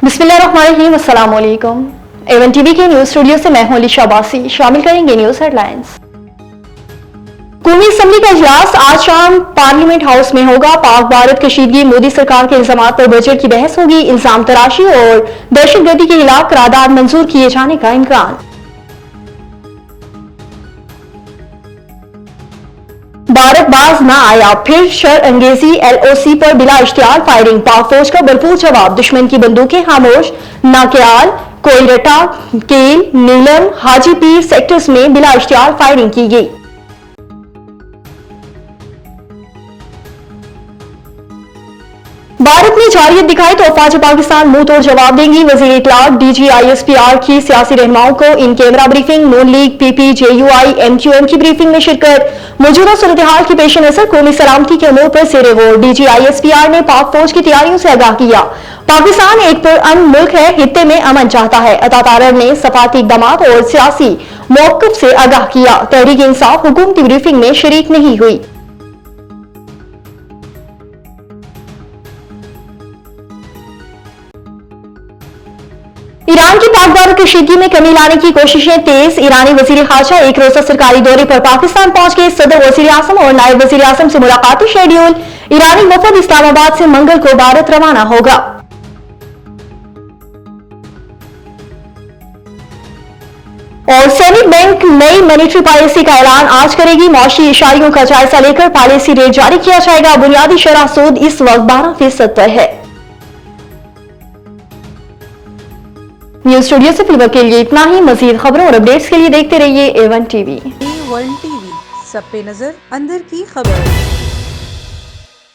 बिस्मिल्लाहिर्रहमानिर्रहीम, अस्सलाम वालेकुम। एवन टीवी के न्यूज स्टूडियो से मैं हूं अलीशा अब्बासी। शामिल करेंगे न्यूज हेडलाइंस। कौमी असम्बली का इजलास आज शाम पार्लियामेंट हाउस में होगा। पाक भारत कशीदगी, मोदी सरकार के इल्जाम पर बजट की बहस होगी। इल्जाम तराशी और दहशतगर्दी के खिलाफ करारदाद मंजूर किए जाने का इम्कान। भारत बाज न आया, फिर शर अंगेजी LOC पर बिला इश्तियार फायरिंग। पाक फौज का भरपूर जवाब, दुश्मन की बंदूकें खामोश। नाक्याल, कोयलटा, केल, नीलम, हाजी पीर सेक्टर्स में बिला इश्तियार फायरिंग की गई। भारत ने जारियत दिखाई तो अफवाज पाकिस्तान मुंह तोड़ जवाब देंगी। वजीर इत्तलात DG ISPR की सियासी रहनुमाओं को in camera briefing. Noon league, PP, JUI, MQM की ब्रीफिंग में शिरकत। मौजूदा सूरत हाल की पेश नजर कौमी सलामती के अमूर पर सिरे गौर। DG ISPR ने पाक फौज की तैयारियों से आगाह किया। पाकिस्तान एक पुरअमन मुल्क है, हित्ते में अमन चाहता है। अता तारर ने सफाती इकदाम और सियासी मौक़िफ़ से आगाह किया। तहरीक इंसाफ हुकूमती ब्रीफिंग में शरीक नहीं हुई। ईरान की पाक भारत कशीदगी में कमी लाने की कोशिशें तेज। ईरानी वजीर खारजा एक रोजा सरकारी दौरे पर पाकिस्तान पहुंच गए। सदर, वजीर आजम और नायब वजीर आजम से मुलाकाती शेड्यूल। ईरानी वफद इस्लामाबाद से मंगल को भारत रवाना होगा। और सेंट्रल बैंक नई मॉनेटरी पॉलिसी का ऐलान आज करेगी। मौशी इशारियों का जायजा लेकर पॉलिसी रेट जारी किया जाएगा। बुनियादी शरह सूद इस वक्त 12% पर है। न्यूज स्टूडियो से फिलहाल के लिए इतना ही। मजीद खबरों और अपडेट्स के लिए देखते रहिए A1 TV। A1 TV, सब पे नजर, अंदर की खबर।